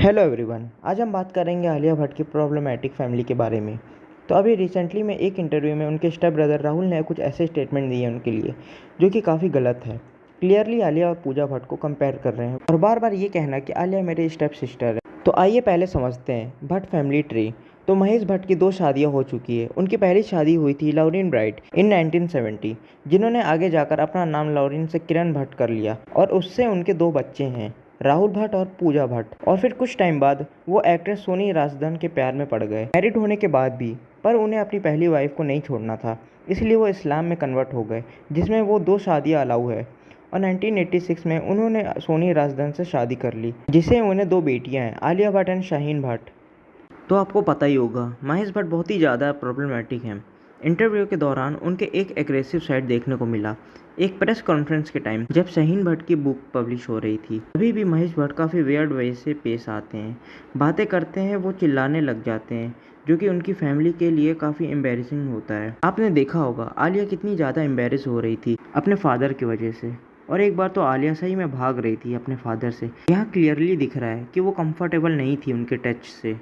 Hello everyone, आज हम बात करेंगे आलिया भट्ट की प्रॉब्लमेटिक फैमिली के बारे में। तो अभी रिसेंटली में एक इंटरव्यू में उनके स्टेप ब्रदर राहुल ने कुछ ऐसे स्टेटमेंट दिए उनके लिए जो कि काफ़ी गलत है। क्लियरली आलिया और पूजा भट्ट को कंपेयर कर रहे हैं और बार बार ये कहना कि आलिया मेरी स्टेप सिस्टर है। तो आइए पहले समझते हैं भट्ट फैमिली ट्री। तो महेश भट्ट की 2 शादियां हो चुकी है। उनकी पहली शादी हुई थी लॉरिन ब्राइट इन 1970, जिन्होंने आगे जाकर अपना नाम लॉरिन से किरण भट्ट कर लिया और उससे उनके 2 बच्चे हैं, राहुल भट्ट और पूजा भट्ट। और फिर कुछ टाइम बाद वो एक्ट्रेस सोनी राजदान के प्यार में पड़ गए मैरिड होने के बाद भी। पर उन्हें अपनी पहली वाइफ को नहीं छोड़ना था, इसलिए वो इस्लाम में कन्वर्ट हो गए, जिसमें वो 2 शादियां अलाउ है। और 1986 में उन्होंने सोनी राजदान से शादी कर ली, जिसे उन्हें 2 बेटियां हैं, आलिया भट्ट एंड शाहीन भट्ट। तो आपको पता ही होगा महेश भट्ट बहुत ही ज़्यादा प्रॉब्लमेटिक हैं। इंटरव्यू के दौरान उनके एक एग्रेसिव साइड देखने को मिला। एक प्रेस कॉन्फ्रेंस के टाइम जब शाहीन भट्ट की बुक पब्लिश हो रही थी, अभी भी महेश भट्ट काफ़ी वियर्ड वे से पेश आते हैं, बातें करते हैं, वो चिल्लाने लग जाते हैं, जो कि उनकी फैमिली के लिए काफ़ी एम्बेरसिंग होता है। आपने देखा होगा आलिया कितनी ज़्यादा एम्बेरस हो रही थी अपने फादर की वजह से, और एक बार तो आलिया सही में भाग रही थी अपने फादर से। यहाँ क्लियरली दिख रहा है कि वो कंफर्टेबल नहीं थी उनके टच से।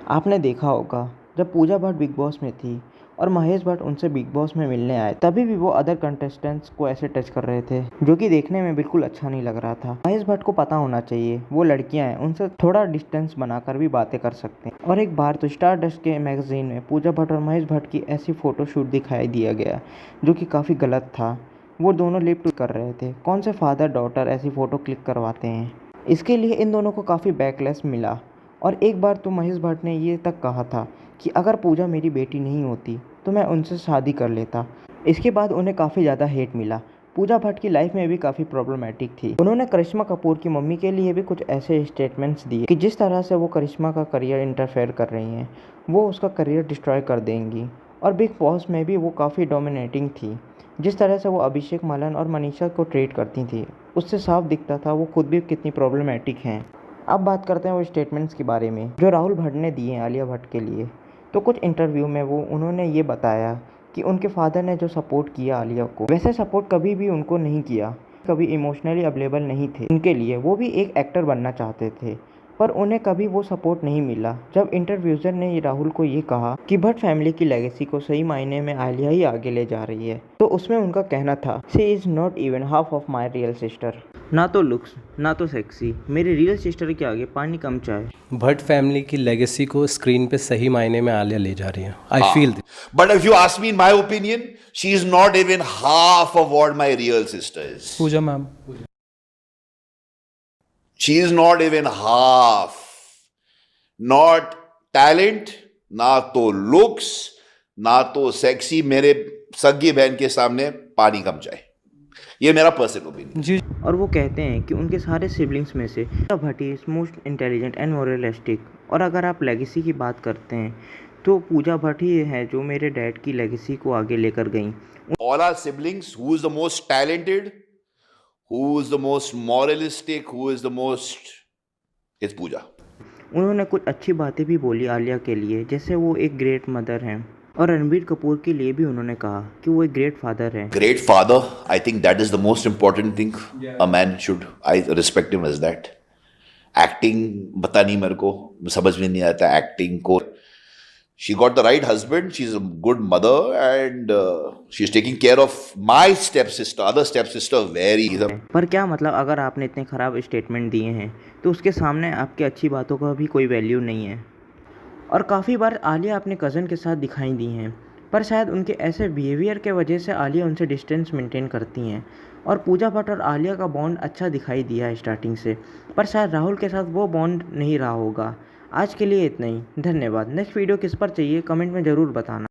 आपने देखा होगा जब पूजा भट्ट बिग बॉस में थी और महेश भट्ट उनसे बिग बॉस में मिलने आए, तभी भी वो अदर कंटेस्टेंट्स को ऐसे टच कर रहे थे, जो कि देखने में बिल्कुल अच्छा नहीं लग रहा था। महेश भट्ट को पता होना चाहिए वो लड़कियां हैं, उनसे थोड़ा डिस्टेंस बनाकर भी बातें कर सकते हैं। और एक बार तो स्टार डस्ट के मैगजीन में पूजा भट्ट और महेश भट्ट की ऐसी फोटोशूट दिखाई दिया गया, जो कि काफ़ी गलत था। वो दोनों लिप कर रहे थे। कौन से फादर डॉटर ऐसी फ़ोटो क्लिक करवाते हैं? इसके लिए इन दोनों को काफ़ी बैकलैश मिला। और एक बार तो महेश भट्ट ने ये तक कहा था कि अगर पूजा मेरी बेटी नहीं होती तो मैं उनसे शादी कर लेता। इसके बाद उन्हें काफ़ी ज़्यादा हेट मिला। पूजा भट्ट की लाइफ में भी काफ़ी प्रॉब्लमेटिक थी। उन्होंने करिश्मा कपूर की मम्मी के लिए भी कुछ ऐसे स्टेटमेंट्स दिए कि जिस तरह से वो करिश्मा का करियर इंटरफेयर कर रही हैं, वो उसका करियर डिस्ट्रॉय कर देंगी। और बिग बॉस में भी वो काफ़ी डोमिनेटिंग थी। जिस तरह से वो अभिषेक मलन और मनीषा को ट्रीट करती थी, उससे साफ दिखता था वो खुद भी कितनी प्रॉब्लमेटिक हैं। अब बात करते हैं वो स्टेटमेंट्स के बारे में जो राहुल भट्ट ने दिए हैं आलिया भट्ट के लिए। तो कुछ इंटरव्यू में उन्होंने ये बताया कि उनके फादर ने जो सपोर्ट किया आलिया को, वैसे सपोर्ट कभी भी उनको नहीं किया, कभी इमोशनली अवेलेबल नहीं थे उनके लिए। वो भी एक एक्टर बनना चाहते थे, पर उन्हें कभी वो सपोर्ट नहीं मिला। जब इंटरव्यूज़र ने राहुल को ये कहा कि भट्ट फैमिली की लेगेसी को सही मायने में आलिया ही आगे ले जा रही है, तो उसमें उनका कहना था, she is not even half of my real sister. ना तो लुक्स ना तो सेक्सी, मेरी रियल सिस्टर के आगे पानी कम चाय। भट्ट फैमिली की लेगेसी को स्क्रीन पे सही मायने में आलिया ले जा रही है। I feel But if you ask me, in my opinion, she is not even half of what my real sister is. Pooja ma'am, She is not even half. Not talent, ना तो looks, ना तो sexy. मेरे सगी बहन के सामने पानी कम चाय। ये मेरा पर्सनल ओपिनियन जी। और वो कहते हैं कि उनके सारे सिबलिंग्स में से Bhatt is most intelligent and moralistic. और अगर आप लेगेसी की बात करते हैं तो पूजा भट्ट ही है जो मेरे डैड की लेगेसी को आगे लेकर गई। All our siblings, who is the most talented, who is the most moralistic, who is the most, is Pooja. उन्होंने कुछ अच्छी बातें भी बोली आलिया के लिए, जैसे वो एक ग्रेट मदर हैं। और रणबीर कपूर के लिए भी उन्होंने कहा कि वो एक ग्रेट फादर हैं। Great father, I think that is the most important thing a man should, I respect him as that. Acting पता नहीं मेरे को समझ में नहीं आता एक्टिंग को। She got the right husband, she's a good mother and she's taking care of my stepsister, other stepsister very. पर क्या मतलब अगर आपने इतने ख़राब स्टेटमेंट दिए हैं तो उसके सामने आपकी अच्छी बातों का भी कोई वैल्यू नहीं है। और काफ़ी बार आलिया अपने कज़न के साथ दिखाई दी हैं, पर शायद उनके ऐसे बिहेवियर के वजह से आलिया उनसे डिस्टेंस मेंटेन करती हैं। और पूजा भट्ट और आलिया का बॉन्ड अच्छा दिखाई दिया है स्टार्टिंग से, पर शायद राहुल के साथ वो बॉन्ड नहीं रहा होगा। आज के लिए इतना ही, धन्यवाद। नेक्स्ट वीडियो किस पर चाहिए कमेंट में ज़रूर बताना।